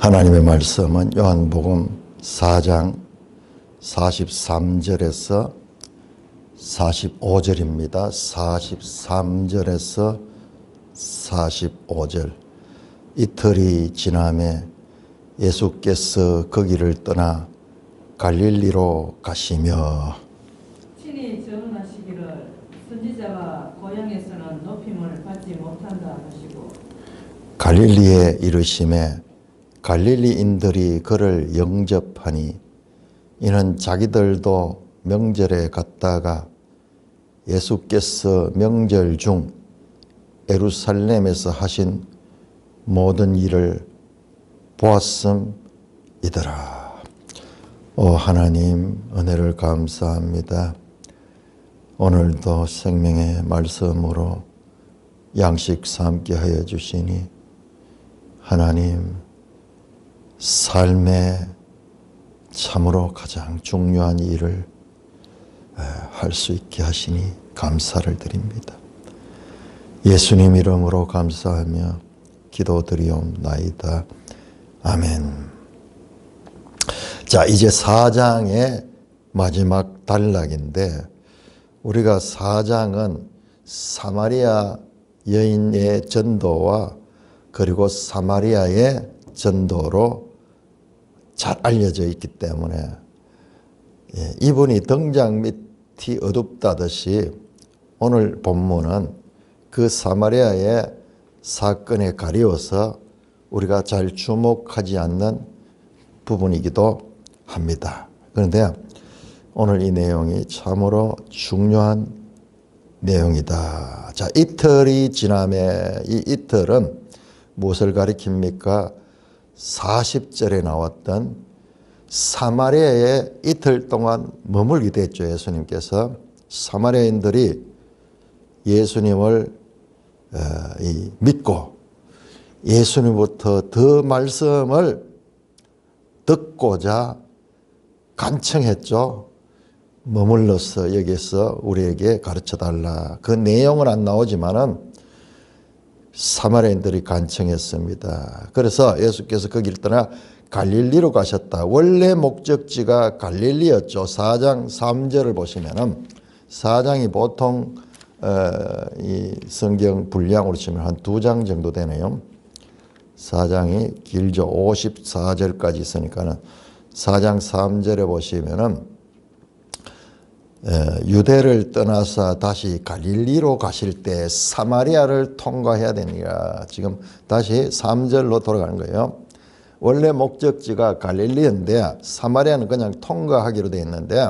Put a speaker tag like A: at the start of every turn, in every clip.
A: 하나님의 말씀은 요한복음 4장 43절에서 45절입니다. 43절에서 45절. 이틀이 지남에 예수께서 거기를 떠나 갈릴리로 가시며
B: 친히 전언하시기를 선지자가 고향에서는 높임을 받지 못한다 하시고
A: 갈릴리에 이르심에 갈릴리인들이 그를 영접하니 이는 자기들도 명절에 갔다가 예수께서 명절 중 예루살렘에서 하신 모든 일을 보았음이더라. 오 하나님, 은혜를 감사합니다. 오늘도 생명의 말씀으로 양식 삼게 하여 주시니 하나님, 삶의 참으로 가장 중요한 일을 할 수 있게 하시니 감사를 드립니다. 예수님 이름으로 감사하며 기도드리옵나이다. 아멘. 자, 이제 4장의 마지막 단락인데 우리가 4장은 사마리아 여인의 전도와 그리고 사마리아의 전도로 잘 알려져 있기 때문에 이분이 등장 밑이 어둡다듯이 오늘 본문은 그 사마리아의 사건에 가리워서 우리가 잘 주목하지 않는 부분이기도 합니다. 그런데 오늘 이 내용이 참으로 중요한 내용이다. 자, 이틀이 지남에 이 이틀은 무엇을 가리킵니까? 40절에 나왔던 사마리아에 이틀 동안 머물게 됐죠. 예수님께서 사마리아인들이 예수님을 믿고 예수님부터 더 말씀을 듣고자 간청했죠. 머물러서 여기서 우리에게 가르쳐달라. 그 내용은 안 나오지만은 사마리아인들이 간청했습니다. 그래서 예수께서 거기를 떠나 갈릴리로 가셨다. 원래 목적지가 갈릴리였죠. 4장 3절을 보시면은 4장이 보통 이 성경 분량으로 치면 한 2장 정도 되네요. 4장이 길죠. 54절까지 있으니까는 4장 3절에 보시면은 유대를 떠나서 다시 갈릴리로 가실 때 사마리아를 통과해야 되니까 지금 다시 3절로 돌아가는 거예요. 원래 목적지가 갈릴리인데 사마리아는 그냥 통과하기로 되어 있는데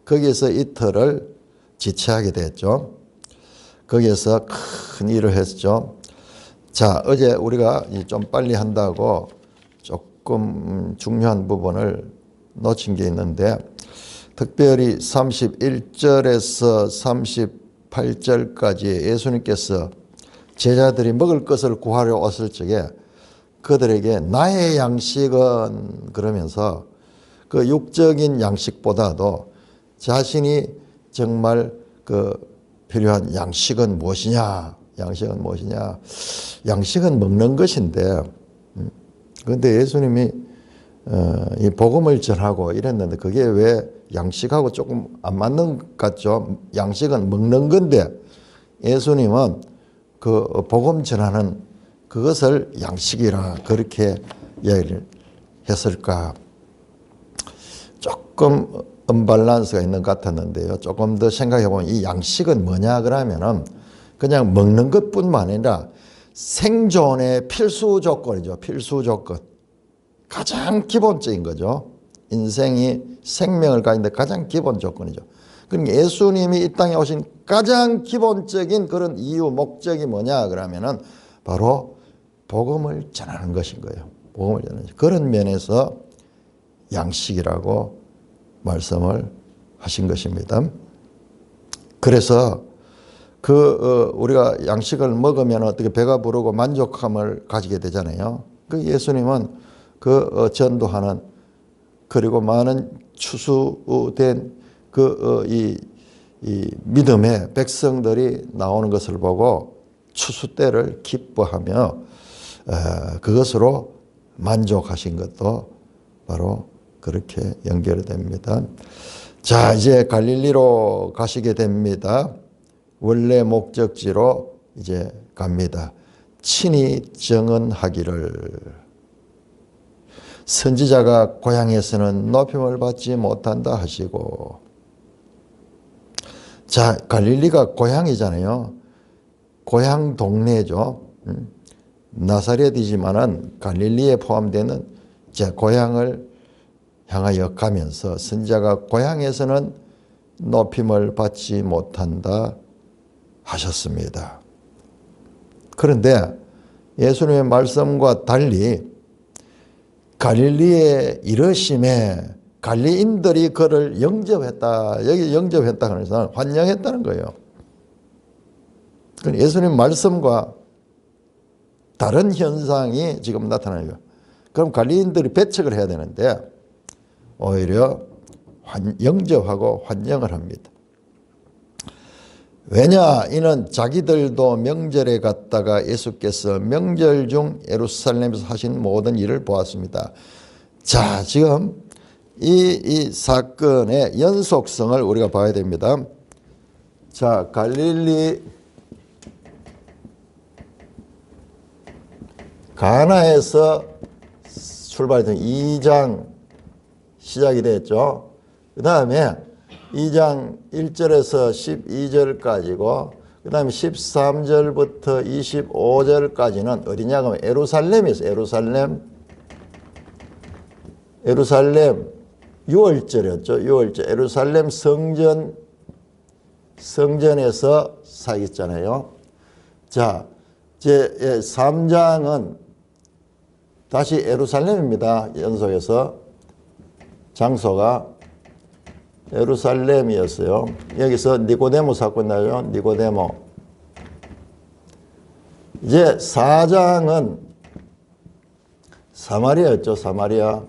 A: 거기에서 이틀을 지체하게 됐죠. 거기에서 큰 일을 했죠. 자, 어제 우리가 좀 빨리 한다고 조금 중요한 부분을 놓친 게 있는데 특별히 31절에서 38절까지 예수님께서 제자들이 먹을 것을 구하려 왔을 적에 그들에게 나의 양식은 그러면서 그 육적인 양식보다도 자신이 정말 그 필요한 양식은 무엇이냐? 양식은 무엇이냐? 양식은 먹는 것인데 그런데 예수님이 이 복음을 전하고 이랬는데 그게 왜 양식하고 조금 안 맞는 것 같죠? 양식은 먹는 건데 예수님은 그 복음 전하는 그것을 양식이라 그렇게 이야기를 했을까? 조금 언밸런스가 있는 것 같았는데요. 조금 더 생각해 보면 이 양식은 뭐냐 그러면은 그냥 먹는 것뿐만 아니라 생존의 필수 조건이죠. 필수 조건. 가장 기본적인 거죠. 인생이 생명을 가진데 가장 기본 조건이죠. 그러니까 예수님이 이 땅에 오신 가장 기본적인 그런 이유, 목적이 뭐냐 그러면은 바로 복음을 전하는 것인 거예요. 복음을 전하는 것. 그런 면에서 양식이라고 말씀을 하신 것입니다. 그래서 우리가 양식을 먹으면 어떻게 배가 부르고 만족함을 가지게 되잖아요. 그 예수님은 전도하는 그리고 많은 추수된 이 믿음의 백성들이 나오는 것을 보고 추수 때를 기뻐하며 그것으로 만족하신 것도 바로 그렇게 연결됩니다. 자, 이제 갈릴리로 가시게 됩니다. 원래 목적지로 이제 갑니다. 친히 증언하기를 선지자가 고향에서는 높임을 받지 못한다 하시고, 자, 갈릴리가 고향이잖아요. 고향 동네죠. 나사렛이지만은 갈릴리에 포함되는 제 고향을 향하여 가면서 선지자가 고향에서는 높임을 받지 못한다 하셨습니다. 그런데 예수님의 말씀과 달리 갈릴리에 이르심에 갈리인들이 그를 영접했다. 여기 영접했다 그래서 환영했다는 거예요. 예수님 말씀과 다른 현상이 지금 나타나요. 그럼 갈리인들이 배척을 해야 되는데 오히려 영접하고 환영을 합니다. 왜냐? 이는 자기들도 명절에 갔다가 예수께서 명절 중 예루살렘에서 하신 모든 일을 보았습니다. 자, 지금 이 사건의 연속성을 우리가 봐야 됩니다. 자, 갈릴리 가나에서 출발했던 2장 시작이 됐죠. 그 다음에 2장 1절에서 12절까지고 그 다음에 13절부터 25절까지는 어디냐 하면 예루살렘이었어요. 예루살렘 6월절이었죠. 6월절 예루살렘 성전에서 사귀었잖아요. 자, 제 3장은 다시 예루살렘입니다. 연속해서 장소가 예루살렘이었어요. 여기서 니고데모 사건 나죠. 니고데모. 이제 4장은 사마리아였죠. 사마리아.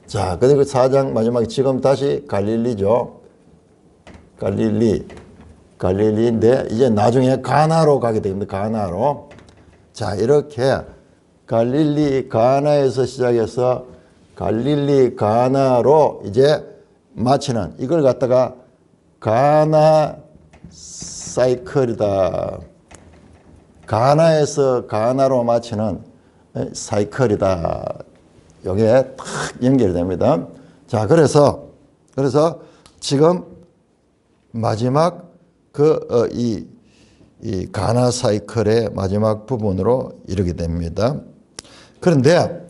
A: 자, 그리고 4장 마지막에 지금 다시 갈릴리죠. 갈릴리인데 이제 나중에 가나로 가게 됩니다. 가나로. 자, 이렇게 갈릴리 가나에서 시작해서 갈릴리 가나로 이제 마치는 이걸 갖다가 가나 사이클이다. 가나에서 가나로 마치는 사이클이다. 이게 딱 연결됩니다. 자, 그래서 지금 마지막 이 가나 사이클의 마지막 부분으로 이르게 됩니다. 그런데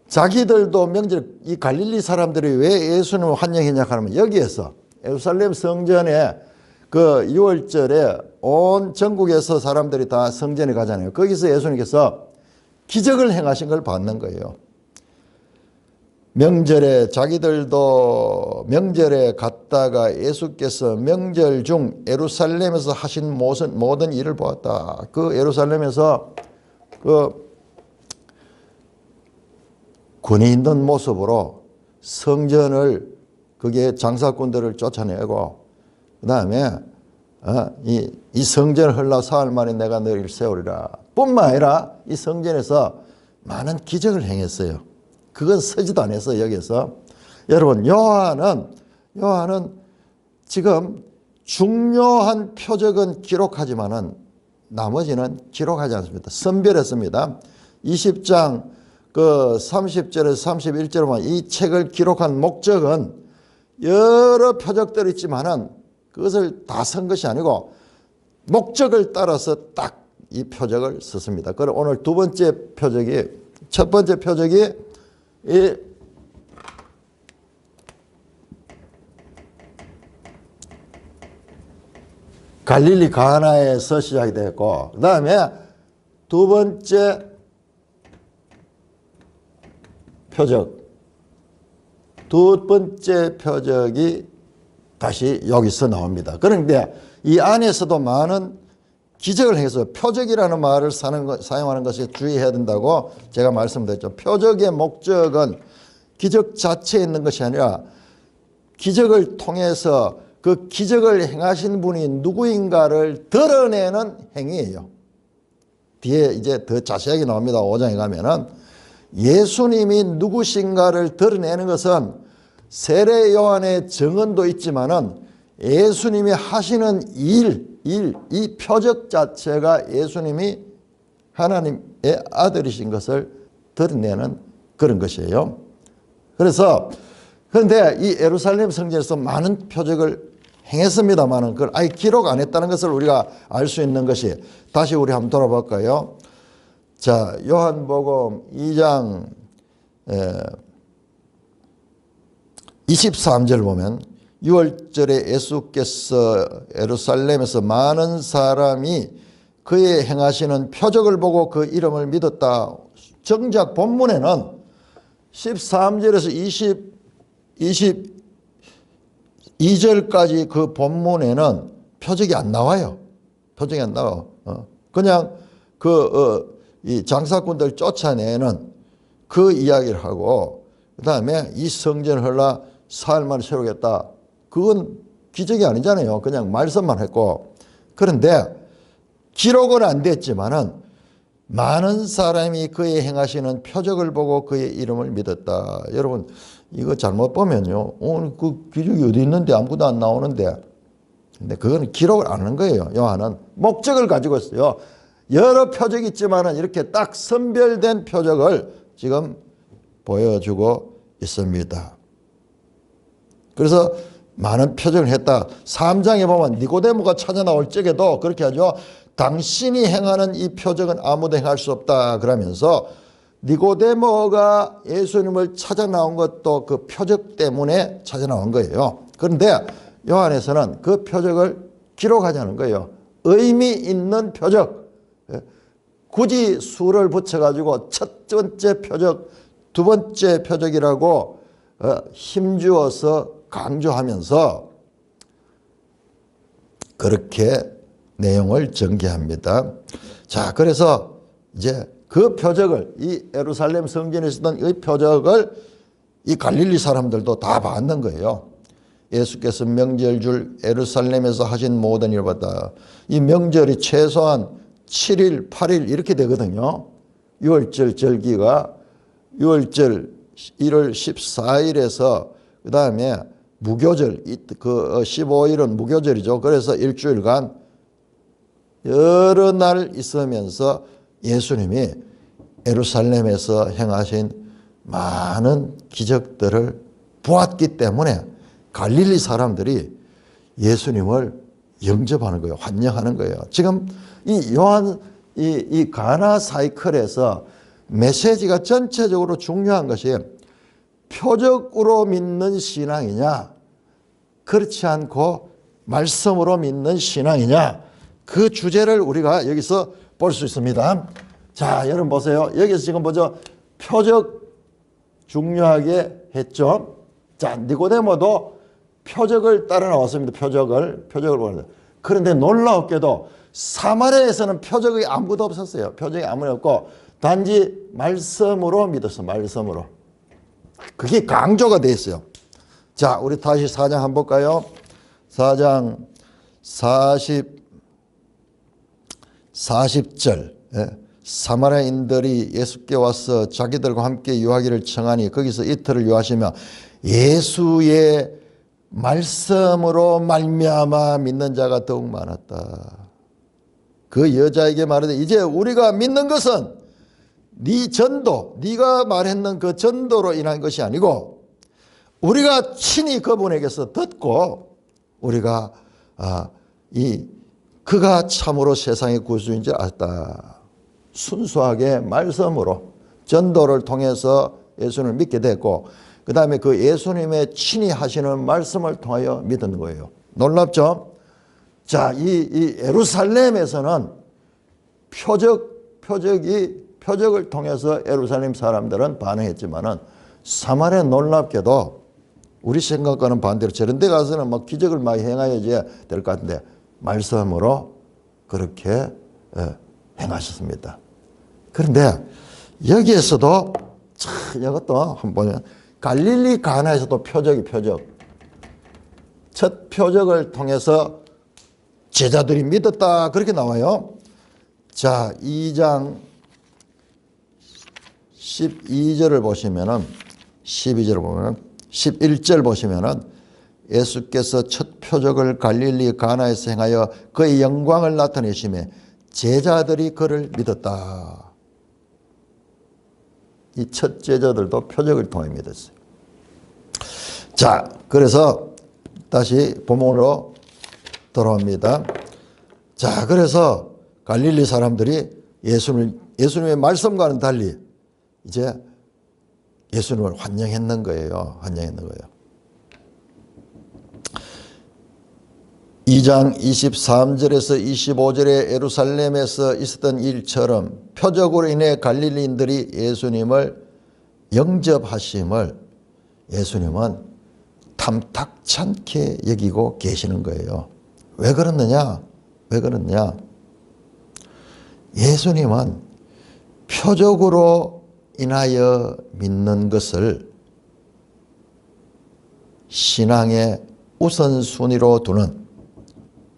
A: 자기들도 명절, 이 갈릴리 사람들이 왜 예수님을 환영했냐 하면 여기에서 예루살렘 성전에 그 6월절에 온 전국에서 사람들이 다 성전에 가잖아요. 거기서 예수님께서 기적을 행하신 걸 받는 거예요. 명절에 자기들도 명절에 갔다가 예수께서 명절 중 예루살렘에서 하신 모든 일을 보았다. 그 예루살렘에서 그 군이 있는 모습으로 성전을 그게 장사꾼들을 쫓아내고 그 다음에 이 성전을 헐라 사흘 만에 내가 너희를 세우리라. 뿐만 아니라 이 성전에서 많은 기적을 행했어요. 그건 서지도 않았어요. 여기서 여러분 요한은 지금 중요한 표적은 기록하지만은 나머지는 기록하지 않습니다. 선별했습니다. 20장 그 30절에서 31절만 이 책을 기록한 목적은 여러 표적들이 있지만은 그것을 다 쓴 것이 아니고 목적을 따라서 딱 이 표적을 썼습니다. 그럼 오늘 첫 번째 표적이 이 갈릴리 가나에서 시작이 됐고 그 다음에 두 번째 표적이 다시 여기서 나옵니다. 그런데 이 안에서도 많은 기적을 해서 표적이라는 말을 사용하는 것에 주의해야 된다고 제가 말씀드렸죠. 표적의 목적은 기적 자체에 있는 것이 아니라 기적을 통해서 그 기적을 행하신 분이 누구인가를 드러내는 행위예요. 뒤에 이제 더 자세하게 나옵니다. 5장에 가면은 예수님이 누구신가를 드러내는 것은 세례 요한의 증언도 있지만은 예수님이 하시는 이 표적 자체가 예수님이 하나님의 아들이신 것을 드러내는 그런 것이에요. 그런데 이 예루살렘 성전에서 많은 표적을 행했습니다만은 그걸 아예 기록 안 했다는 것을 우리가 알 수 있는 것이, 다시 우리 한번 돌아볼까요? 자, 요한복음 2장 23절 보면 6월절에 예수께서 예루살렘에서 많은 사람이 그의 행하시는 표적을 보고 그 이름을 믿었다. 정작 본문에는 13절에서 22절까지 그 본문에는 표적이 안 나와요. 표적이 안 나와. 그냥 이 장사꾼들 쫓아내는 그 이야기를 하고, 그 다음에 이 성전을 헐라 사흘 만에 세우겠다. 그건 기적이 아니잖아요. 그냥 말씀만 했고. 그런데 기록은 안 됐지만은 많은 사람이 그의 행하시는 표적을 보고 그의 이름을 믿었다. 여러분, 이거 잘못 보면요, 오늘 그 기적이 어디 있는데 아무것도 안 나오는데. 근데 그건 기록을 안 하는 거예요. 요한은 목적을 가지고 있어요. 여러 표적이 있지만은 이렇게 딱 선별된 표적을 지금 보여주고 있습니다. 그래서 많은 표적을 했다. 3장에 보면 니고데모가 찾아 나올 적에도 그렇게 하죠. 당신이 행하는 이 표적은 아무도 행할 수 없다 그러면서 니고데모가 예수님을 찾아 나온 것도 그 표적 때문에 찾아 나온 거예요. 그런데 요한에서는 그 표적을 기록하자는 거예요. 의미 있는 표적. 굳이 수를 붙여가지고 첫 번째 표적, 두 번째 표적이라고 힘주어서 강조하면서 그렇게 내용을 전개합니다. 자, 그래서 이제 그 표적을, 이 예루살렘 성전에 있었던 이 표적을 이 갈릴리 사람들도 다 봤는 거예요. 예수께서 명절줄 예루살렘에서 하신 모든 일을 봤다. 이 명절이 최소한 7일, 8일 이렇게 되거든요. 6월절 절기가 6월절 1월 14일에서 그 다음에 무교절, 그 15일은 무교절이죠. 그래서 일주일간 여러 날 있으면서 예수님이 예루살렘에서 행하신 많은 기적들을 보았기 때문에 갈릴리 사람들이 예수님을 영접하는 거예요. 환영하는 거예요. 지금 이 요한 이 가나 사이클에서 메시지가 전체적으로 중요한 것이 표적으로 믿는 신앙이냐, 그렇지 않고 말씀으로 믿는 신앙이냐, 그 주제를 우리가 여기서 볼 수 있습니다. 자, 여러분 보세요. 여기서 지금 보죠. 표적 중요하게 했죠. 자, 니고데모도 표적을 따라 나왔습니다. 표적을 보는데. 그런데 놀라웠게도 사마리아에서는 표적이 아무것도 없었어요. 표적이 아무것도 없고 단지 말씀으로 믿었어. 말씀으로. 그게 강조가 돼 있어요. 자, 우리 다시 4장 한번 볼까요? 4장 40절. 사마리아인들이 예수께 와서 자기들과 함께 유하기를 청하니 거기서 이틀을 유하시며 예수의 말씀으로 말미암아 믿는 자가 더욱 많았다. 그 여자에게 말하되 이제 우리가 믿는 것은 네 전도, 네가 말했는 그 전도로 인한 것이 아니고 우리가 친히 그분에게서 듣고 우리가 그가 참으로 세상의 구주인 줄 알았다. 순수하게 말씀으로 전도를 통해서 예수님을 믿게 됐고 그 다음에 그 예수님의 친히 하시는 말씀을 통하여 믿는 거예요. 놀랍죠? 자, 이 예루살렘에서는 표적을 통해서 예루살렘 사람들은 반응했지만은 사마리아 놀랍게도 우리 생각과는 반대로 저런 데 가서는 막 기적을 많이 행해야지 될 것 같은데 말씀으로 그렇게 행하셨습니다. 그런데 여기에서도 참 이것도 한번 보면 갈릴리 가나에서도 표적. 첫 표적을 통해서 제자들이 믿었다 그렇게 나와요. 자, 2장 12절을 보시면은 12절을 보면은 11절 보시면은 예수께서 첫 표적을 갈릴리 가나에서 행하여 그의 영광을 나타내시매 제자들이 그를 믿었다. 이 첫 제자들도 표적을 통해 믿었어요. 자, 그래서 다시 본문으로 돌아옵니다. 자, 그래서 갈릴리 사람들이 예수님의 말씀과는 달리 이제 예수님을 환영했는 거예요. 환영했는 거예요. 2장 23절에서 25절에 예루살렘에서 있었던 일처럼 표적으로 인해 갈릴리인들이 예수님을 영접하심을 예수님은 탐탁찮게 여기고 계시는 거예요. 왜 그러느냐? 왜 그러느냐? 예수님은 표적으로 인하여 믿는 것을 신앙의 우선순위로 두는,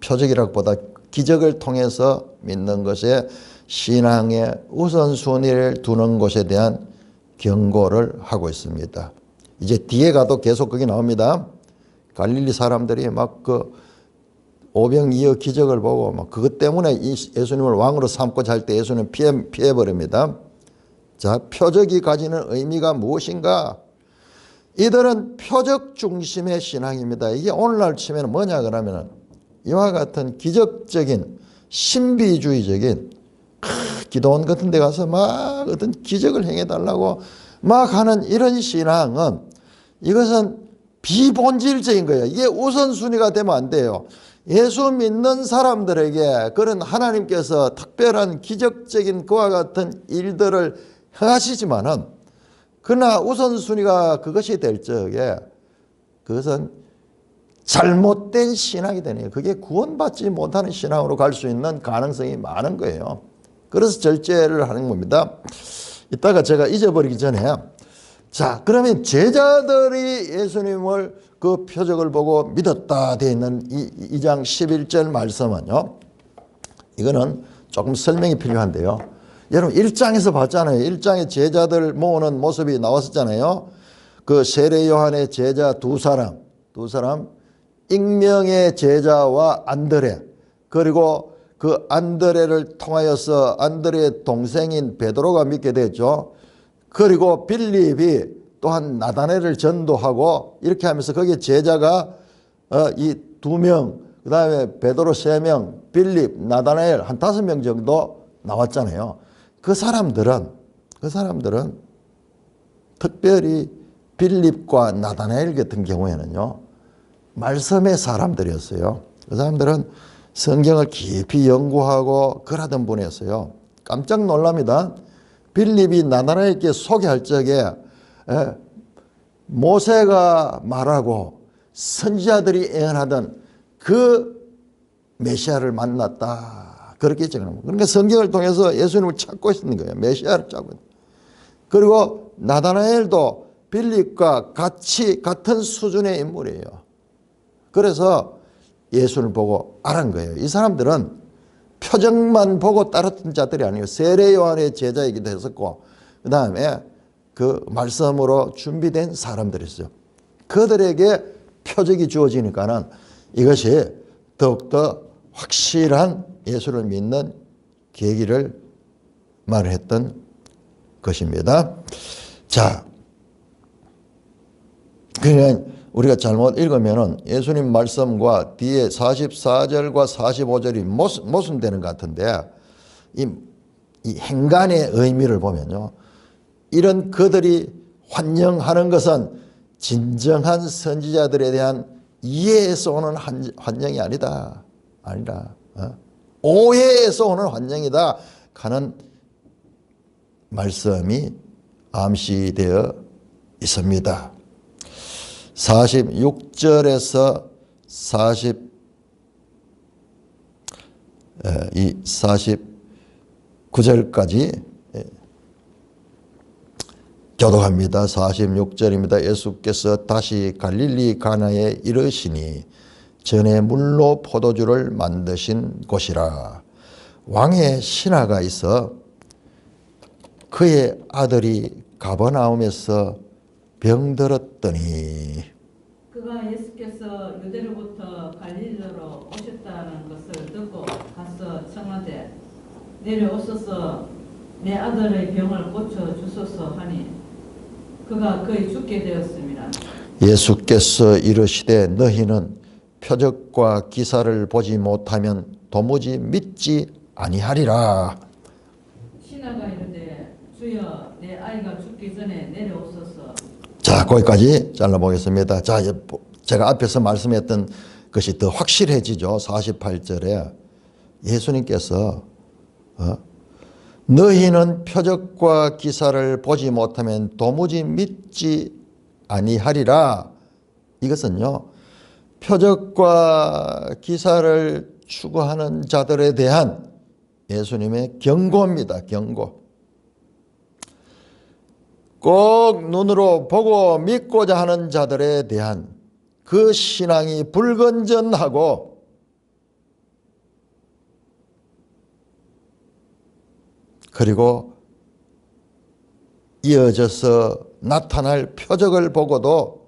A: 표적이라기보다 기적을 통해서 믿는 것에 신앙의 우선순위를 두는 것에 대한 경고를 하고 있습니다. 이제 뒤에 가도 계속 거기 나옵니다. 갈릴리 사람들이 막 그 오병이어 기적을 보고 막 그것 때문에 예수님을 왕으로 삼고자 할 때 예수님 피해버립니다. 자, 표적이 가지는 의미가 무엇인가? 이들은 표적 중심의 신앙입니다. 이게 오늘날 치면 뭐냐 그러면 이와 같은 기적적인 신비주의적인 기도원 같은 데 가서 막 어떤 기적을 행해달라고 막 하는 이런 신앙은 이것은 비본질적인 거예요. 이게 우선순위가 되면 안 돼요. 예수 믿는 사람들에게 그런 하나님께서 특별한 기적적인 그와 같은 일들을 행하시지만은 그러나 우선순위가 그것이 될 적에 그것은 잘못된 신앙이 되네요. 그게 구원받지 못하는 신앙으로 갈 수 있는 가능성이 많은 거예요. 그래서 절제를 하는 겁니다. 이따가 제가 잊어버리기 전에 자, 그러면 제자들이 예수님을 그 표적을 보고 믿었다 되어 있는 2장 11절 말씀은요. 이거는 조금 설명이 필요한데요. 여러분 1장에서 봤잖아요. 1장에 제자들 모으는 모습이 나왔었잖아요. 그 세례 요한의 제자 두 사람 익명의 제자와 안드레, 그리고 그 안드레를 통하여서 안드레의 동생인 베드로가 믿게 됐죠. 그리고 빌립이 또한 나다나엘을 전도하고 이렇게 하면서 거기에 제자가 이 2명, 그 다음에 베드로 3명, 빌립, 나다나엘 한 5명 정도 나왔잖아요. 그 사람들은 특별히 빌립과 나다나엘 같은 경우에는요, 말씀의 사람들이었어요. 그 사람들은 성경을 깊이 연구하고 그러던 분이었어요. 깜짝 놀랍니다. 빌립이 나다나엘께 소개할 적에 모세가 말하고 선지자들이 예언하던 그 메시아를 만났다. 그렇게 적어놓은 거예요. 그러니까 성경을 통해서 예수님을 찾고 있는 거예요. 메시아를 찾고 있는 거예요. 그리고 나다나엘도 빌립과 같은 수준의 인물이에요. 그래서 예수를 보고 알은 거예요. 이 사람들은 표적만 보고 따랐던 자들이 아니에요. 세례 요한의 제자이기도 했었고, 그 다음에 그 말씀으로 준비된 사람들이었어요. 그들에게 표적이 주어지니까는 이것이 더욱더 확실한 예수를 믿는 계기를 말했던 것입니다. 자, 그러니까 우리가 잘못 읽으면은 예수님 말씀과 뒤에 44절과 45절이 모순되는 것 같은데 이 행간의 의미를 보면요. 이런 그들이 환영하는 것은 진정한 선지자들에 대한 이해에서 오는 환영이 아니다. 오해에서 오는 환영이다 하는 말씀이 암시되어 있습니다. 46절에서 49절까지 교독합니다. 46절입니다. 예수께서 다시 갈릴리 가나에 이르시니 전에 물로 포도주를 만드신 곳이라. 왕의 신하가 있어 그의 아들이 가버나움에서 병들었더니
B: 그가 예수께서 유대로부터 갈릴리로 오셨다는 것을 듣고 가서 청하되 내려오소서 내 아들의 병을 고쳐 주소서 하니 그가 거의 죽게 되었습니다.
A: 예수께서 이르시되 너희는 표적과 기사를 보지 못하면 도무지 믿지 아니하리라.
B: 신하가 이르되 주여 내 아이가 죽기 전에 내려오소서.
A: 자, 거기까지 잘라보겠습니다. 자, 제가 앞에서 말씀했던 것이 더 확실해지죠. 48절에 예수님께서 너희는 표적과 기사를 보지 못하면 도무지 믿지 아니하리라. 이것은요, 표적과 기사를 추구하는 자들에 대한 예수님의 경고입니다. 경고. 꼭 눈으로 보고 믿고자 하는 자들에 대한 그 신앙이 불건전하고 그리고 이어져서 나타날 표적을 보고도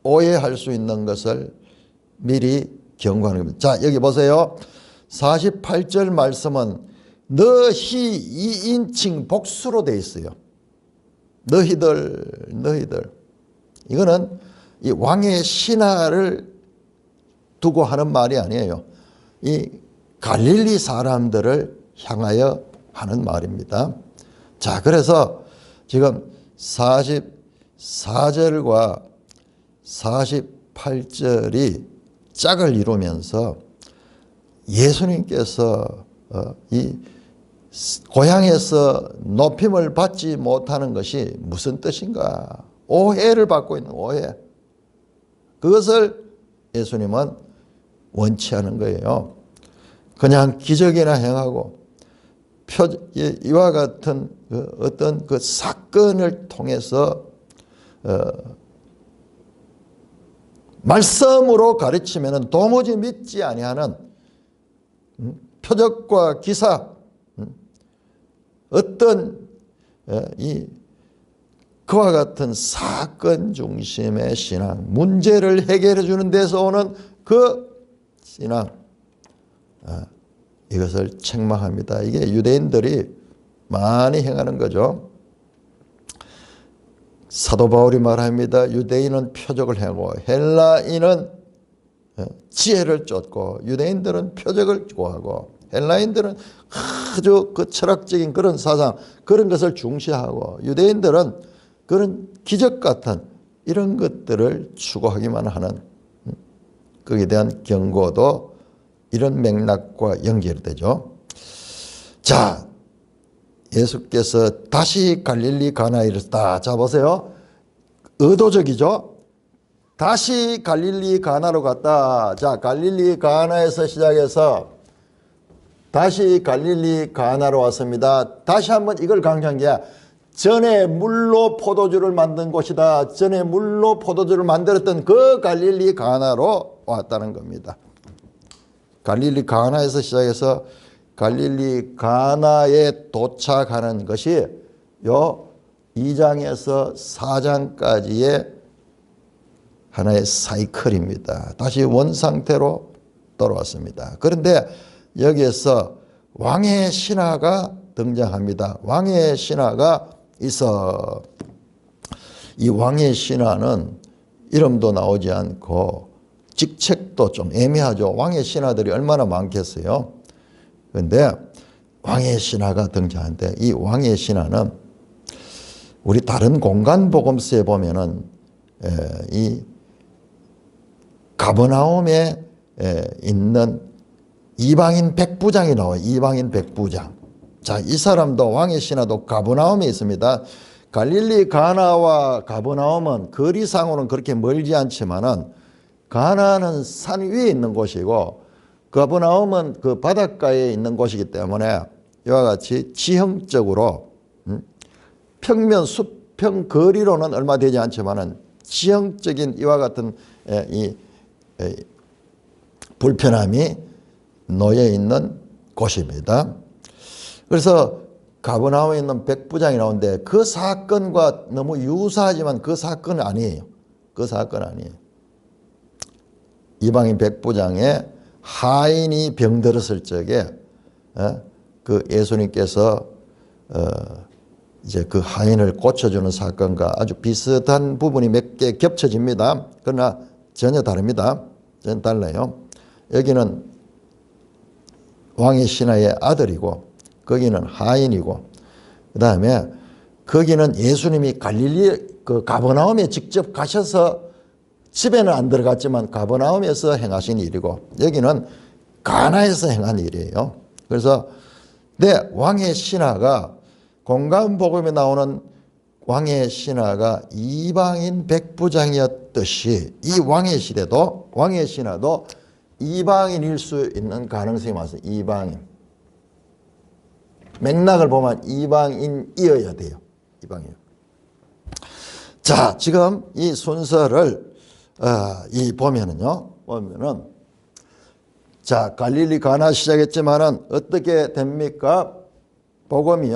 A: 오해할 수 있는 것을 미리 경고하는 겁니다. 자, 여기 보세요. 48절 말씀은 너희 2인칭 복수로 되어 있어요. 너희들. 이거는 이 왕의 신하를 두고 하는 말이 아니에요. 이 갈릴리 사람들을 향하여 하는 말입니다. 자, 그래서 지금 44절과 48절이 짝을 이루면서 예수님께서 이 고향에서 높임을 받지 못하는 것이 무슨 뜻인가? 오해를 받고 있는 오해. 그것을 예수님은 원치 않은 거예요. 그냥 기적이나 행하고 이와 같은 어떤 그 사건을 통해서 말씀으로 가르치면 도무지 믿지 아니하는 표적과 기사, 어떤 그와 같은 사건 중심의 신앙, 문제를 해결해 주는 데서 오는 그 신앙, 이것을 책망합니다. 이게 유대인들이 많이 행하는 거죠. 사도 바울이 말합니다. 유대인은 표적을 행하고 헬라인은 지혜를 쫓고 유대인들은 표적을 좋아하고 헬라인들은 아주 그 철학적인 그런 사상, 그런 것을 중시하고 유대인들은 그런 기적 같은 이런 것들을 추구하기만 하는, 거기에 대한 경고도 이런 맥락과 연결되죠. 자, 예수께서 다시 갈릴리 가나에 이르렀다. 자, 보세요. 의도적이죠. 다시 갈릴리 가나로 갔다. 자, 갈릴리 가나에서 시작해서 다시 갈릴리 가나로 왔습니다. 다시 한번 이걸 강조한 게 전에 물로 포도주를 만든 곳이다. 전에 물로 포도주를 만들었던 그 갈릴리 가나로 왔다는 겁니다. 갈릴리 가나에서 시작해서 갈릴리 가나에 도착하는 것이 요 2장에서 4장까지의 하나의 사이클입니다. 다시 원상태로 돌아왔습니다. 그런데 여기에서 왕의 신하가 등장합니다. 왕의 신하가 있어. 이 왕의 신하는 이름도 나오지 않고 직책도 좀 애매하죠. 왕의 신하들이 얼마나 많겠어요. 그런데 왕의 신하가 등장하는데 이 왕의 신하는 우리 다른 공간 복음서에 보면은 이 가버나움에 있는 이방인 백부장이 나와요. 이방인 백부장. 자, 이 사람도 왕의 신하도 가버나움에 있습니다. 갈릴리 가나와 가버나움은 거리상으로는 그렇게 멀지 않지만은 가나는 산 위에 있는 곳이고 가버나움은 그 바닷가에 있는 곳이기 때문에 이와 같이 지형적으로 평면 수평 거리로는 얼마 되지 않지만은 지형적인 이와 같은 이 불편함이 놓여 있는 곳입니다. 그래서 가버나움에 있는 백부장이 나오는데 그 사건과 너무 유사하지만 그 사건은 아니에요. 그 사건 아니에요. 이방인 백부장의 하인이 병들었을 적에 그 예수님께서 이제 그 하인을 고쳐주는 사건과 아주 비슷한 부분이 몇 개 겹쳐집니다. 그러나 전혀 다릅니다. 전혀 달라요. 여기는 왕의 신하의 아들이고 거기는 하인이고 그 다음에 거기는 예수님이 갈릴리 그 가버나움에 직접 가셔서 집에는 안 들어갔지만 가버나움에서 행하신 일이고 여기는 가나에서 행한 일이에요. 그래서 왕의 신하가 공관복음에 나오는 왕의 신하가 이방인 백부장이었듯이 이 왕의 신하도 이방인일 수 있는 가능성이 많습니다. 이방인. 맥락을 보면 이방인이어야 돼요. 이방인. 자, 지금 이 순서를 보면은 자, 갈릴리 가나 시작했지만은 어떻게 됩니까? 복음이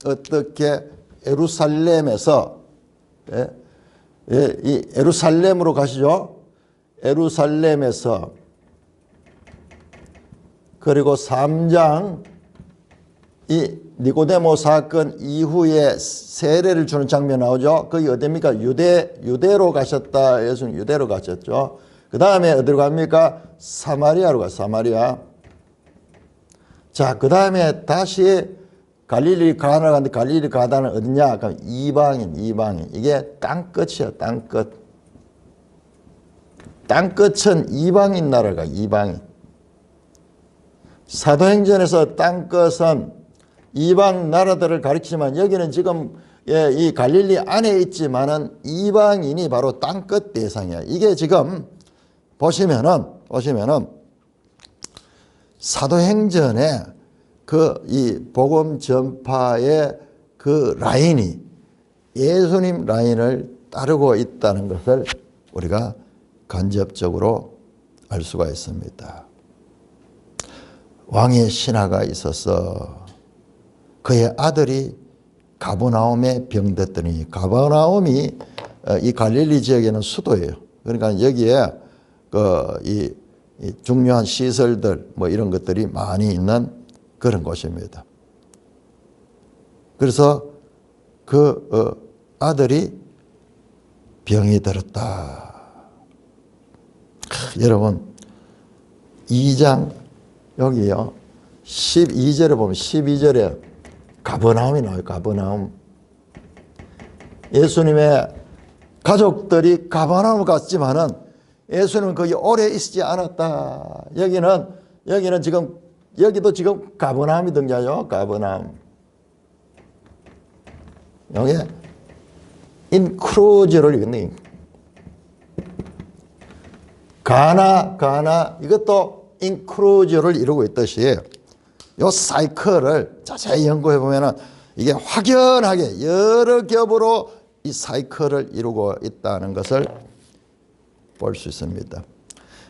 A: 어떻게 예루살렘에서 이 예루살렘으로 가시죠. 예루살렘에서 그리고 3장 이 니고데모 사건 이후에 세례를 주는 장면 나오죠. 거기 어디입니까? 유대로 가셨다. 예수는 유대로 가셨죠. 그 다음에 어디로 갑니까? 사마리아로 가요. 사마리아. 자, 그 다음에 다시 갈릴리 가나 갔는데 갈릴리 가다는 어디냐? 그럼 이방인. 이게 땅끝이에요. 땅끝. 땅끝은 이방인 나라가 이방인. 사도행전에서 땅끝은 이방 나라들을 가리키지만 여기는 지금 이 갈릴리 안에 있지만은 이방인이 바로 땅끝 대상이야. 이게 지금 보시면은 사도행전에 이 복음 전파의 그 라인이 예수님 라인을 따르고 있다는 것을 우리가 간접적으로 알 수가 있습니다. 왕의 신하가 있어서 그의 아들이 가버나움에 병됐더니 가버나움이 이 갈릴리 지역에는 수도예요. 그러니까 여기에 이 중요한 시설들 뭐 이런 것들이 많이 있는 그런 곳입니다. 그래서 그 아들이 병이 들었다. 여러분 2장 여기요 12절에 보면 12절에 가버나움이 나와요. 가버나움. 예수님의 가족들이 가버나움 갔지만은 예수님은 거기 오래 있지 않았다. 여기는 지금 여기도 지금 가버나움이 등장하죠. 가버나움. 여기 인크루즈를 읽는 가나 이것도 인크루즈를 이루고 있듯이 요 사이클을 자세히 연구해 보면은 이게 확연하게 여러 겹으로 이 사이클을 이루고 있다는 것을 볼 수 있습니다.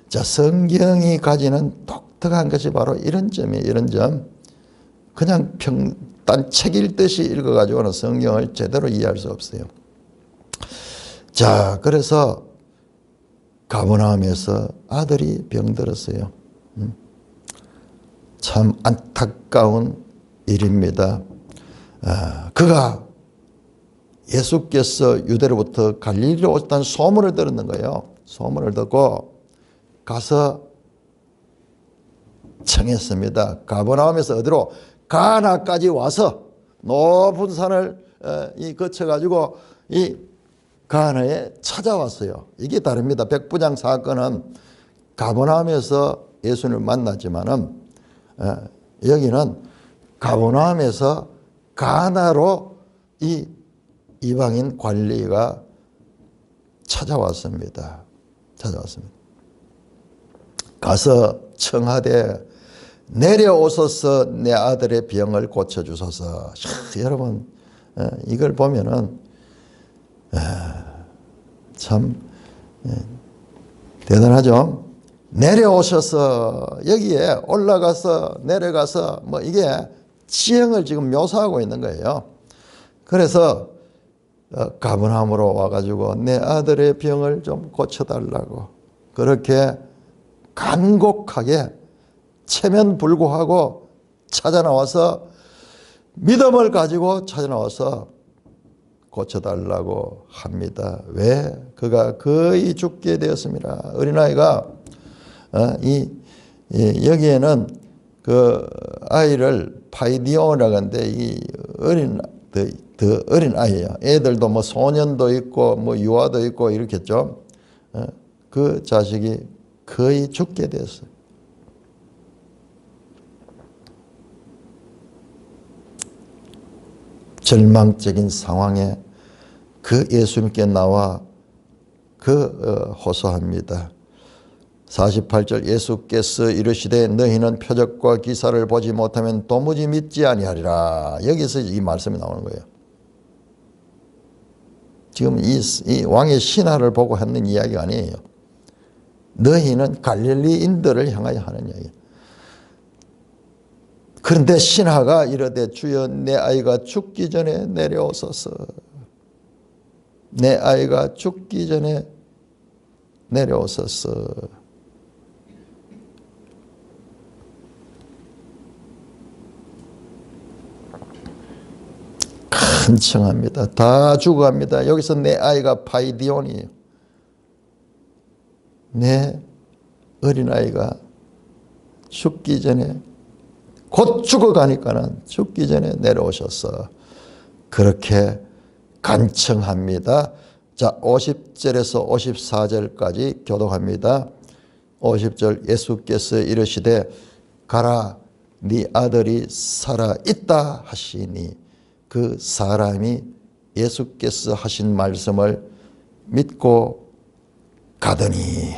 A: 자, 성경이 가지는 독특한 것이 바로 이런 점이에요. 이런 점. 그냥 단 책 읽듯이 읽어가지고는 성경을 제대로 이해할 수 없어요. 자, 그래서 가버나움에서 아들이 병들었어요. 참 안타까운 일입니다. 그가 예수께서 유대로부터 갈릴리로 오셨다는 소문을 들었는 거예요. 소문을 듣고 가서 청했습니다. 가버나움에서 어디로? 가나까지 와서 높은 산을 거쳐가지고 이 가나에 찾아왔어요. 이게 다릅니다. 백부장 사건은 가버나움에서 예수님을 만났지만은 여기는 가버나움에서 가나로 이 이방인 관리가 찾아왔습니다. 가서 청하되 내려오소서 내 아들의 병을 고쳐주소서. 여러분 이걸 보면은 참 대단하죠. 내려오셔서 여기에 올라가서 내려가서 뭐 이게 지형을 지금 묘사하고 있는 거예요. 그래서 가버나움으로 와가지고 내 아들의 병을 좀 고쳐달라고 그렇게 간곡하게 체면불구하고 찾아나와서 믿음을 가지고 찾아나와서 고쳐달라고 합니다. 왜? 그가 거의 죽게 되었습니다. 어린아이가 여기에는 그 아이를 파이디온이라고 하는데 이 더 어린 아이예요. 애들도 뭐 소년도 있고 뭐 유아도 있고 이렇겠죠. 그 자식이 거의 죽게 됐어요. 절망적인 상황에 그 예수님께 나와 호소합니다. 48절 예수께서 이르시되 너희는 표적과 기사를 보지 못하면 도무지 믿지 아니하리라. 여기서 이 말씀이 나오는 거예요. 지금 이 왕의 신하를 보고 하는 이야기가 아니에요. 너희는 갈릴리인들을 향하여 하는 이야기예요. 그런데 신하가 이르되 주여 내 아이가 죽기 전에 내려오소서. 내 아이가 죽기 전에 내려오소서. 간청합니다. 다 죽어갑니다. 여기서 내 아이가 파이디온이에요. 내 어린아이가 죽기 전에 곧 죽어가니까는 죽기 전에 내려오셔서 그렇게 간청합니다. 자, 50절에서 54절까지 교독합니다. 50절 예수께서 이르시되 가라 네 아들이 살아있다 하시니 그 사람이 예수께서 하신 말씀을 믿고 가더니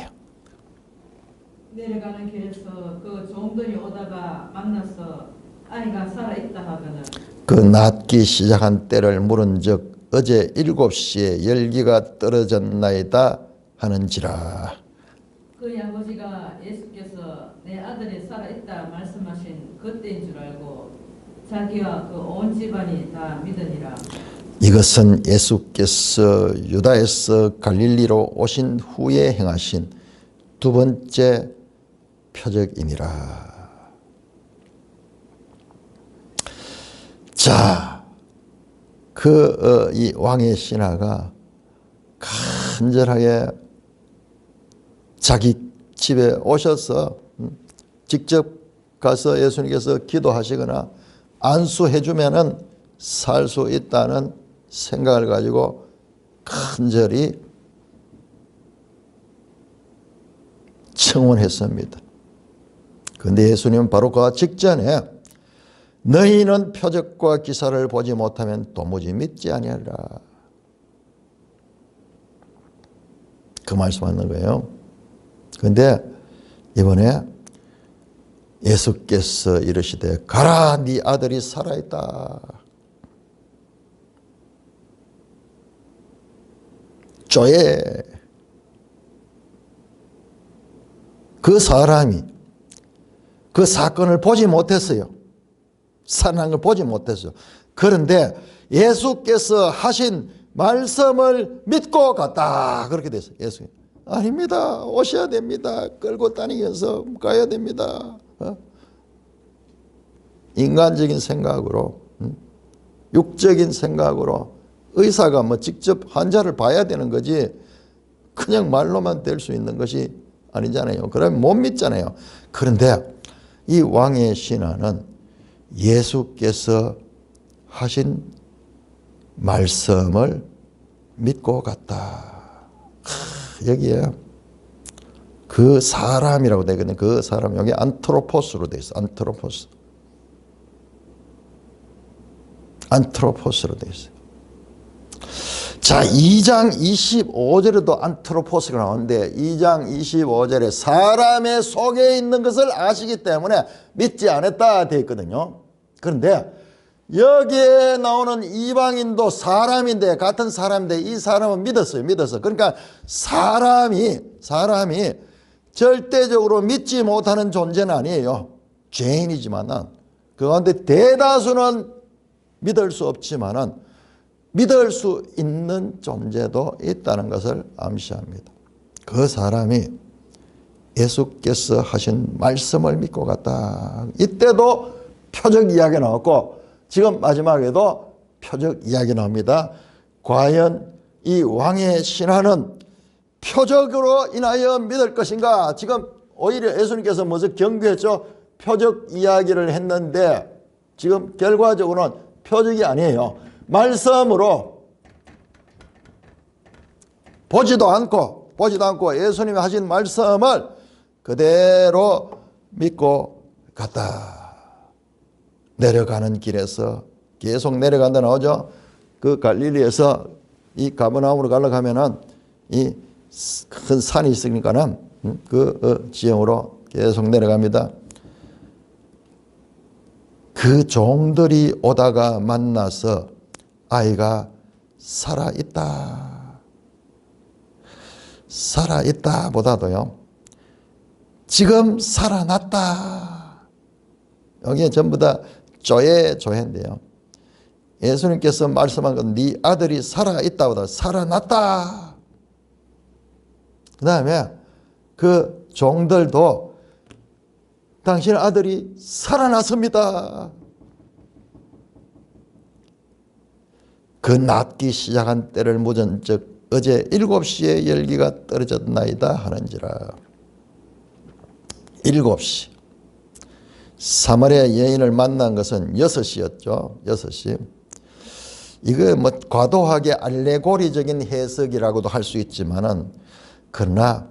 B: 내려가는 길에서 그 종들이 오다가 만나서 아이가 살아있다 하거늘
A: 그 낫기 시작한 때를 물은즉 어제 7시에 열기가 떨어졌나이다 하는지라.
B: 그 아버지가 예수께서 내 아들이 살아있다 말씀하신 그때인 줄 알고 자기와 그 온 집안이 다 믿으니라.
A: 이것은 예수께서 유다에서 갈릴리로 오신 후에 행하신 두 번째 표적이니라. 자, 이 왕의 신하가 간절하게 자기 집에 오셔서 직접 가서 예수님께서 기도하시거나 안수해주면은 살 수 있다는 생각을 가지고 간절히 청원했습니다. 그런데 예수님은 바로 그 직전에 너희는 표적과 기사를 보지 못하면 도무지 믿지 아니하리라. 그 말씀하는 거예요. 그런데 이번에 예수께서 이르시되 가라 네 아들이 살아있다. 쪼에 그 사람이 그 사건을 보지 못했어요. 살아난 걸 보지 못했어요. 그런데 예수께서 하신 말씀을 믿고 갔다. 그렇게 됐어요. 예수님. 아닙니다. 오셔야 됩니다. 끌고 다니면서 가야 됩니다. 인간적인 생각으로, 육적인 생각으로 의사가 뭐 직접 환자를 봐야 되는 거지 그냥 말로만 될 수 있는 것이 아니잖아요. 그러면 못 믿잖아요. 그런데 이 왕의 신하는 예수께서 하신 말씀을 믿고 갔다. 여기에 그 사람이라고 되거든요. 그 사람 여기 안트로포스로 돼 있어. 안트로포스. 안트로포스로 돼 있어요. 자, 2장 25절에도 안트로포스가 나오는데 2장 25절에 사람의 속에 있는 것을 아시기 때문에 믿지 않았다 되어 있거든요. 그런데 여기에 나오는 이방인도 사람인데 같은 사람인데 이 사람은 믿었어요. 믿었어. 그러니까 사람이 절대적으로 믿지 못하는 존재는 아니에요. 죄인이지만은 그 가운데 대다수는 믿을 수 없지만은 믿을 수 있는 존재도 있다는 것을 암시합니다. 그 사람이 예수께서 하신 말씀을 믿고 갔다. 이때도 표적 이야기 나왔고 지금 마지막에도 표적 이야기 나옵니다. 과연 이 왕의 신하는 표적으로 인하여 믿을 것인가? 지금 오히려 예수님께서 먼저 경고했죠. 표적 이야기를 했는데 지금 결과적으로는 표적이 아니에요. 말씀으로 보지도 않고 예수님이 하신 말씀을 그대로 믿고 갔다. 내려가는 길에서 계속 내려간다 나오죠. 그 갈릴리에서 이 가버나움으로 가려고 하면은 이 큰 산이 있으니까는 그 지형으로 계속 내려갑니다. 그 종들이 오다가 만나서 아이가 살아있다. 살아있다 보다도요. 지금 살아났다. 여기에 전부 다 조회인데요. 예수님께서 말씀한 건 네 아들이 살아있다 보다 살아났다. 그 다음에 그 종들도 당신 아들이 살아났습니다. 그 낫기 시작한 때를 묻은 즉 어제 7시에 열기가 떨어졌나이다 하는지라. 7시. 사마리아 여인을 만난 것은 6시였죠. 6시. 이거 뭐 과도하게 알레고리적인 해석이라고도 할 수 있지만은 그러나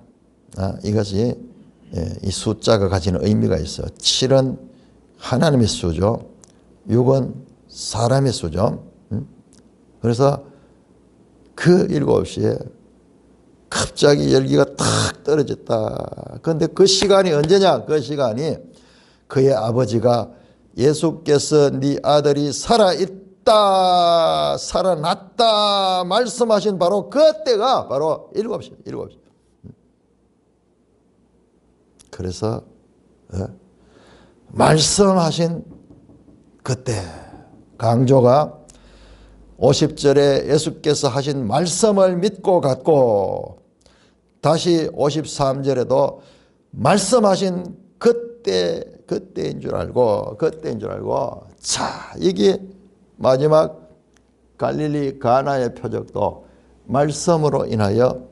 A: 이것이 이 숫자가 가지는 의미가 있어요. 7은 하나님의 수죠. 6은 사람의 수죠. 그래서 그 7시에 갑자기 열기가 탁 떨어졌다. 그런데 그 시간이 언제냐? 그 시간이 그의 아버지가 예수께서 네 아들이 살아있다, 살아났다 말씀하신 바로 그때가 바로 7시. 그래서 말씀하신 그때 강조가 50절에 예수께서 하신 말씀을 믿고 갔고 다시 53절에도 말씀하신 그때인 줄 알고 자 이게 마지막 갈릴리 가나의 표적도 말씀으로 인하여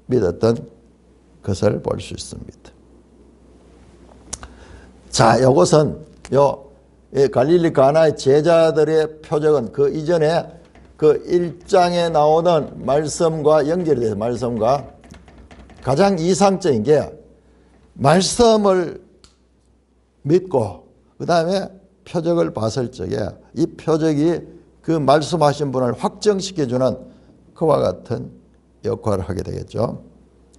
A: 믿었던 것을 볼 수 있습니다. 자, 이것은 갈릴리 가나의 제자들의 표적은 그 이전에 그 1장에 나오는 말씀과 연결이 돼서 말씀과 가장 이상적인 게 말씀을 믿고 그 다음에 표적을 봤을 적에 이 표적이 그 말씀하신 분을 확정시켜주는 그와 같은 역할을 하게 되겠죠.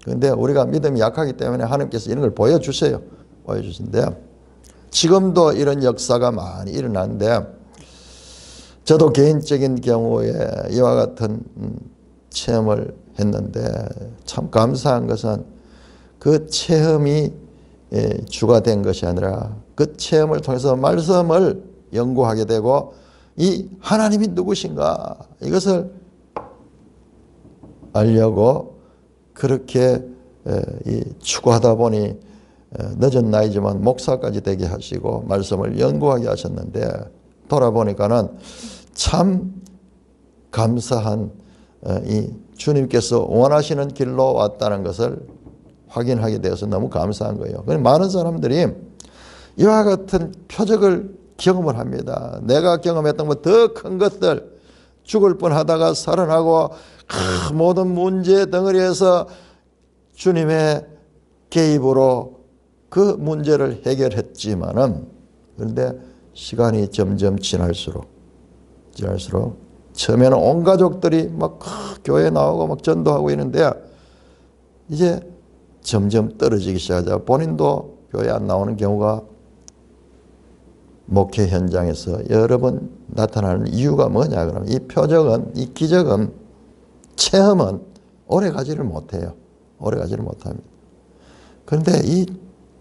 A: 그런데 우리가 믿음이 약하기 때문에 하나님께서 이런 걸 보여주세요. 보여주신대요. 지금도 이런 역사가 많이 일어나는데 저도 개인적인 경우에 이와 같은 체험을 했는데 참 감사한 것은 그 체험이 주가 된 것이 아니라 그 체험을 통해서 말씀을 연구하게 되고 이 하나님이 누구신가 이것을 알려고 그렇게 추구하다 보니 늦은 나이지만 목사까지 되게 하시고 말씀을 연구하게 하셨는데 돌아보니까는 참 감사한 이 주님께서 원하시는 길로 왔다는 것을 확인하게 되어서 너무 감사한 거예요. 많은 사람들이 이와 같은 표적을 경험을 합니다. 내가 경험했던 것 더 큰 것들 죽을 뻔하다가 살아나고 모든 문제 덩어리에서 주님의 개입으로 그 문제를 해결했지만은 그런데 시간이 점점 지날수록 처음에는 온 가족들이 막 교회에 나오고 막 전도하고 있는데 이제 점점 떨어지기 시작하자 본인도 교회 안 나오는 경우가 목회 현장에서 여러 번 나타나는 이유가 뭐냐 그러면 이 표적은 이 기적은 체험은 오래 가지를 못해요. 오래 가지를 못합니다. 그런데 이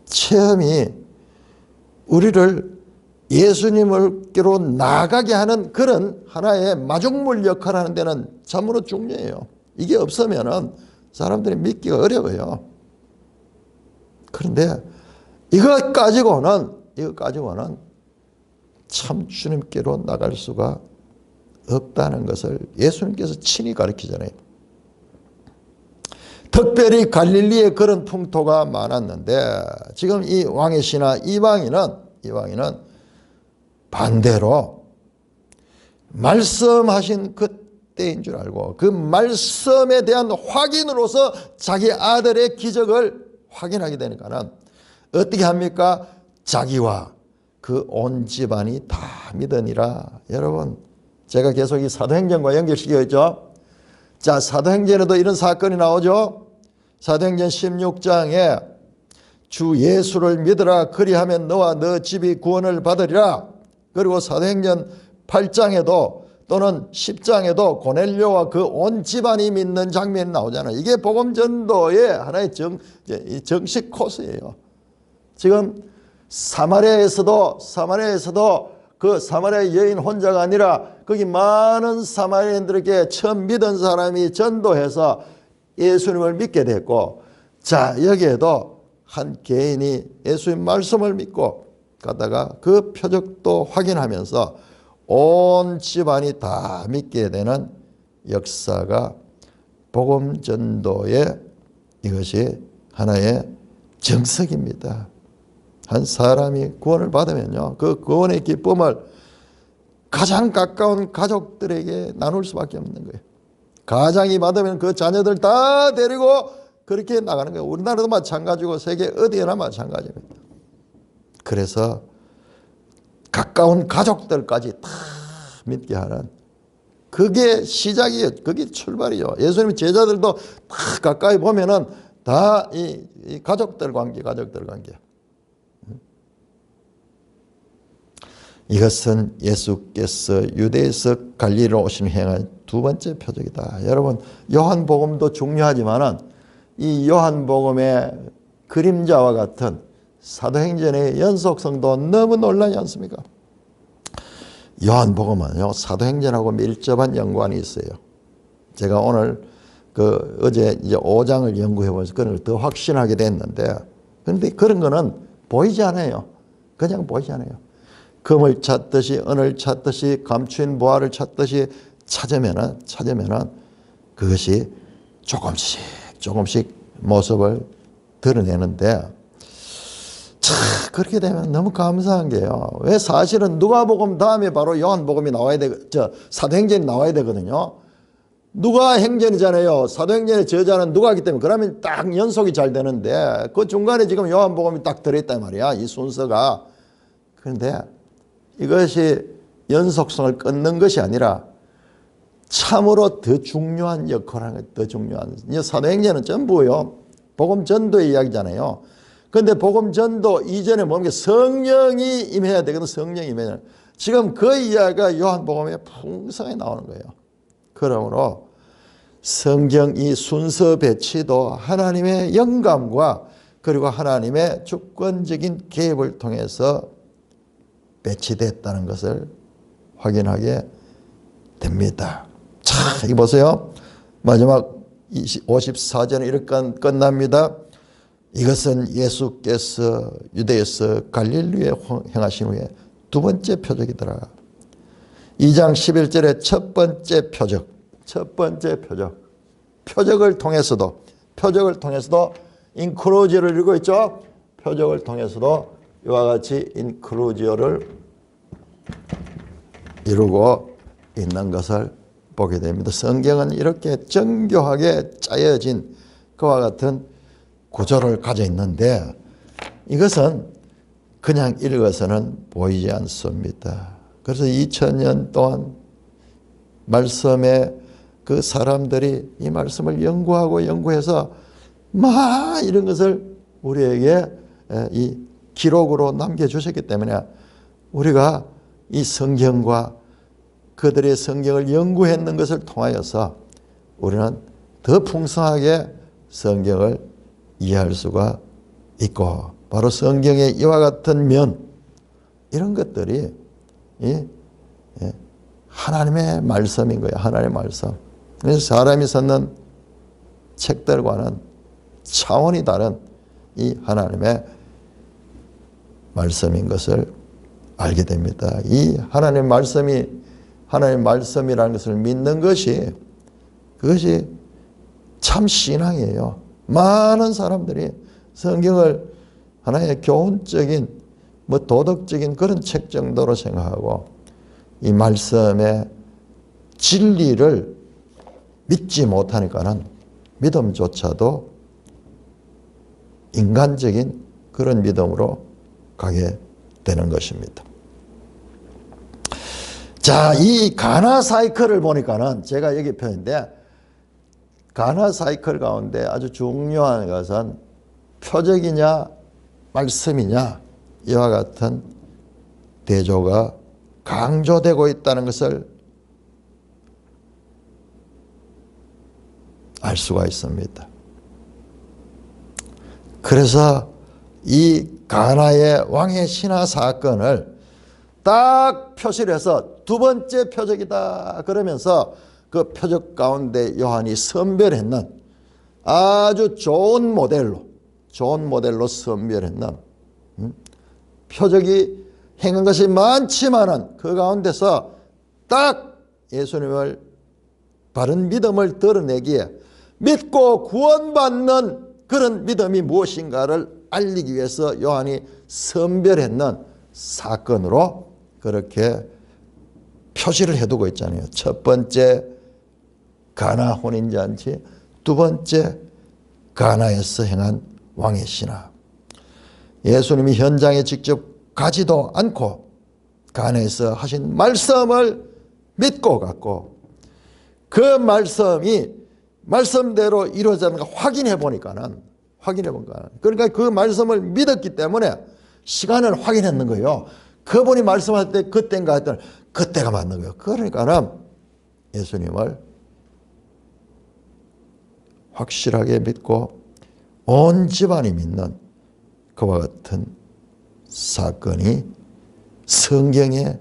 A: 체험이 우리를 예수님을께로 나아가게 하는 그런 하나의 마중물 역할을 하는 데는 참으로 중요해요. 이게 없으면 사람들이 믿기가 어려워요. 그런데 이것 가지고는 참 주님께로 나갈 수가 없다는 것을 예수님께서 친히 가르치잖아요. 특별히 갈릴리에 그런 풍토가 많았는데 지금 이 왕의 신하 이방인은 반대로 말씀하신 그때인 줄 알고 그 말씀에 대한 확인으로서 자기 아들의 기적을 확인하게 되니까는 어떻게 합니까? 자기와 그 온 집안이 다 믿으니라. 여러분, 제가 계속 이 사도행전과 연결시켜 있죠. 자, 사도행전에도 이런 사건이 나오죠. 사도행전 16장에 주 예수를 믿으라, 그리하면 너와 너 집이 구원을 받으리라. 그리고 사도행전 8장에도 또는 10장에도 고넬료와 그 온 집안이 믿는 장면이 나오잖아요. 이게 복음 전도의 하나의 정식 코스예요. 지금 사마리아에서도 그 사마리아 여인 혼자가 아니라 거기 많은 사마리아인들에게 처음 믿은 사람이 전도해서 예수님을 믿게 됐고, 자, 여기에도 한 개인이 예수님 말씀을 믿고 가다가 그 표적도 확인하면서 온 집안이 다 믿게 되는 역사가 복음 전도의 이것이 하나의 정석입니다. 한 사람이 구원을 받으면요, 그 구원의 기쁨을 가장 가까운 가족들에게 나눌 수밖에 없는 거예요. 가장이 받으면 그 자녀들 다 데리고 그렇게 나가는 거예요. 우리나라도 마찬가지고 세계 어디에나 마찬가지입니다. 그래서 가까운 가족들까지 다 믿게 하는, 그게 시작이에요. 그게 출발이죠. 예수님 제자들도 다 가까이 보면은 다 이 가족들 관계. 이것은 예수께서 유대에서 갈릴리로 오신 행한 두 번째 표적이다. 여러분, 요한복음도 중요하지만은 이 요한복음의 그림자와 같은 사도행전의 연속성도 너무 놀라지 않습니까? 요한복음은요, 사도행전하고 밀접한 연관이 있어요. 제가 오늘 어제 이제 5장을 연구해 보면서 그걸 더 확신하게 됐는데, 그런데 그런 거는 보이지 않아요. 그냥 보이지 않아요. 금을 찾듯이, 은을 찾듯이, 감추인 보화를 찾듯이 찾으면은 그것이 조금씩 모습을 드러내는데, 그렇게 되면 너무 감사한 게요. 왜 사실은 누가복음 다음에 바로 요한복음이 나와야 사도행전이 나와야 되거든요. 누가행전이잖아요. 사도행전의 저자는 누가이기 때문에 그러면 딱 연속이 잘 되는데 그 중간에 지금 요한복음이 딱 들어있단 말이야. 이 순서가. 그런데 이것이 연속성을 끊는 것이 아니라 참으로 더 중요한 역할을 하는 거예요. 더 중요한. 사도행전은 전부요, 복음 전도의 이야기잖아요. 그런데 복음 전도 이전에 뭡니까? 성령이 임해야 되거든. 성령이 임해야. 지금 그 이야기가 요한복음에 풍성하게 나오는 거예요. 그러므로 성경 이 순서 배치도 하나님의 영감과 그리고 하나님의 주권적인 개입을 통해서 배치됐다는 것을 확인하게 됩니다. 자, 이 보세요. 마지막 54절은 이렇게 끝납니다. 이것은 예수께서 유대에서 갈릴리에 행하신 후에 두 번째 표적이더라. 2장 11절에 첫 번째 표적을 통해서도 인클루지어를 이루고 있죠. 표적을 통해서도 이와 같이 인클루지어를 이루고 있는 것을 보게 됩니다. 성경은 이렇게 정교하게 짜여진 그와 같은 구조를 가져 있는데 이것은 그냥 읽어서는 보이지 않습니다. 그래서 2000년 동안 말씀에 그 사람들이 이 말씀을 연구해서 막 이런 것을 우리에게 이 기록으로 남겨주셨기 때문에 우리가 이 성경과 그들의 성경을 연구했는 것을 통하여서 우리는 더 풍성하게 성경을 이해할 수가 있고 바로 성경의 이와 같은 면 이런 것들이 하나님의 말씀인 거예요. 하나님의 말씀. 그래서 사람이 썼는 책들과는 차원이 다른 이 하나님의 말씀인 것을 알게 됩니다. 이 하나님의 말씀이 하나님의 말씀이라는 것을 믿는 것이 그것이 참 신앙이에요. 많은 사람들이 성경을 하나의 교훈적인 도덕적인 그런 책 정도로 생각하고 이 말씀의 진리를 믿지 못하니까는 믿음조차도 인간적인 그런 믿음으로 가게 되는 것입니다. 자, 이 가나 사이클을 보니까는 제가 여기 펴는데 가나 사이클 가운데 아주 중요한 것은 표적이냐 말씀이냐 이와 같은 대조가 강조되고 있다는 것을 알 수가 있습니다. 그래서 이 가나의 왕의 신화 사건을 딱 표시를 해서 두 번째 표적이다 그러면서 그 표적 가운데 요한이 선별했는 아주 좋은 모델로 선별했는 표적이 행한 것이 많지만은 그 가운데서 딱 예수님을 바른 믿음을 드러내기에 믿고 구원받는 그런 믿음이 무엇인가를 알리기 위해서 요한이 선별했는 사건으로 그렇게 표시를 해두고 있잖아요. 첫 번째 가나 혼인잔치, 두 번째 가나에서 행한 왕의 신화. 예수님이 현장에 직접 가지도 않고 가나에서 하신 말씀을 믿고 갔고 그 말씀이 말씀대로 이루어졌는가 확인해 보니까는 그러니까 그 말씀을 믿었기 때문에 시간을 확인했는 거예요. 그분이 말씀할 때 그때인가 했더니 그때가 맞는 거예요. 그러니까는 예수님을 확실하게 믿고 온 집안이 믿는 그와 같은 사건이 성경에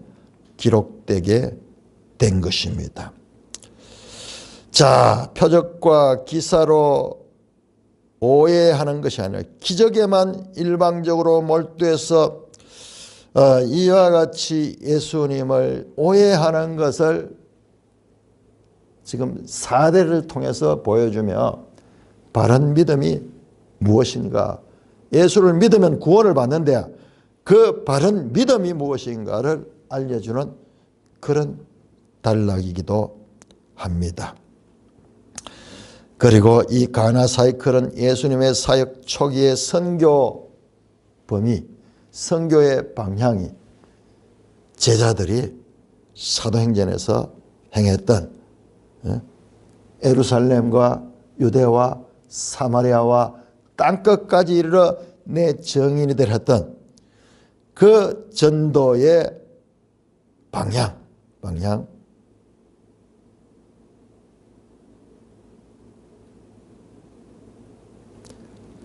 A: 기록되게 된 것입니다. 자, 표적과 기사로 오해하는 것이 아니라 기적에만 일방적으로 몰두해서 이와 같이 예수님을 오해하는 것을 지금 사례를 통해서 보여주며 바른 믿음이 무엇인가, 예수를 믿으면 구원을 받는데 그 바른 믿음이 무엇인가를 알려주는 그런 단락이기도 합니다. 그리고 이 가나 사이클은 예수님의 사역 초기의 선교 범위, 선교의 방향이 제자들이 사도행전에서 행했던 예루살렘과 유대와 사마리아와 땅끝까지 이르러 내 증인이 되라 했던 그 전도의 방향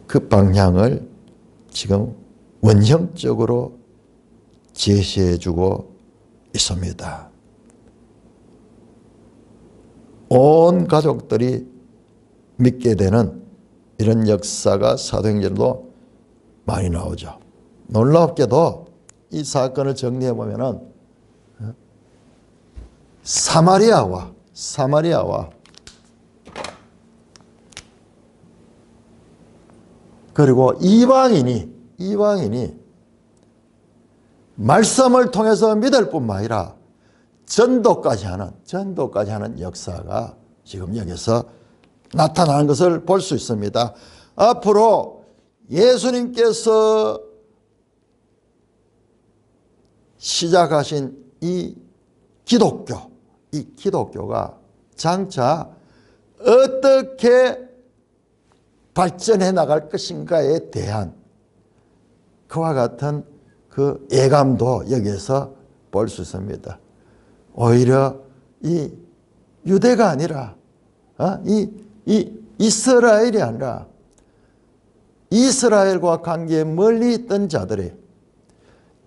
A: 그 방향을 지금 원형적으로 제시해주고 있습니다. 온 가족들이 믿게 되는 이런 역사가 사도행전도 많이 나오죠. 놀랍게도 이 사건을 정리해 보면은 사마리아와 그리고 이방인이 말씀을 통해서 믿을 뿐만 아니라 전도까지 하는 역사가 지금 여기서 나타나는 것을 볼 수 있습니다. 앞으로 예수님께서 시작하신 이 기독교가 장차 어떻게 발전해 나갈 것인가에 대한 그와 같은 그 예감도 여기에서 볼 수 있습니다. 오히려 이 유대가 아니라 이 이스라엘이 아니라 이스라엘과 관계에 멀리 있던 자들이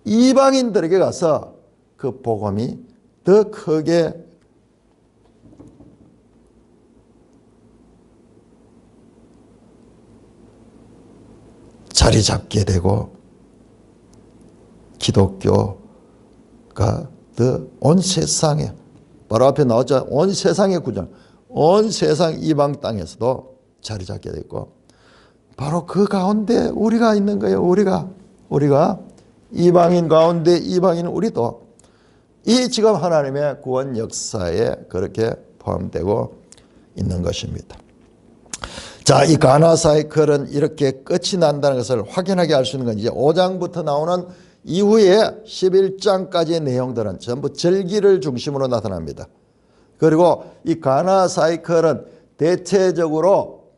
A: 이방인들에게 가서 그 복음이 더 크게 자리 잡게 되고 기독교가 더 온 세상에 바로 앞에 나왔죠. 온 세상의 구절, 온 세상 이방 땅에서도 자리 잡게 됐고 바로 그 가운데 우리가 있는 거예요. 우리가 이방인 가운데 이방인 우리도 이 지금 하나님의 구원 역사에 그렇게 포함되고 있는 것입니다. 자, 이 가나 사이클은 이렇게 끝이 난다는 것을 확연하게 알 수 있는 건 이제 5장부터 나오는 이후에 11장까지의 내용들은 전부 절기를 중심으로 나타납니다. 그리고 이 가나 사이클은 대체적으로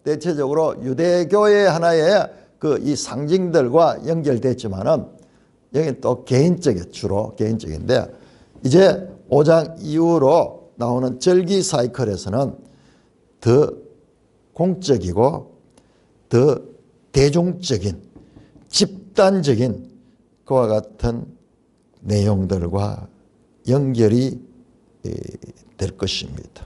A: 유대교의 하나의 그 이 상징들과 연결됐지만은 여기는 또 주로 개인적인데 이제 5장 이후로 나오는 절기 사이클에서는 더 공적이고 더 대중적인 집단적인 그와 같은 내용들과 연결이 될 것입니다.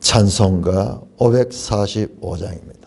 A: 찬송가 545장입니다.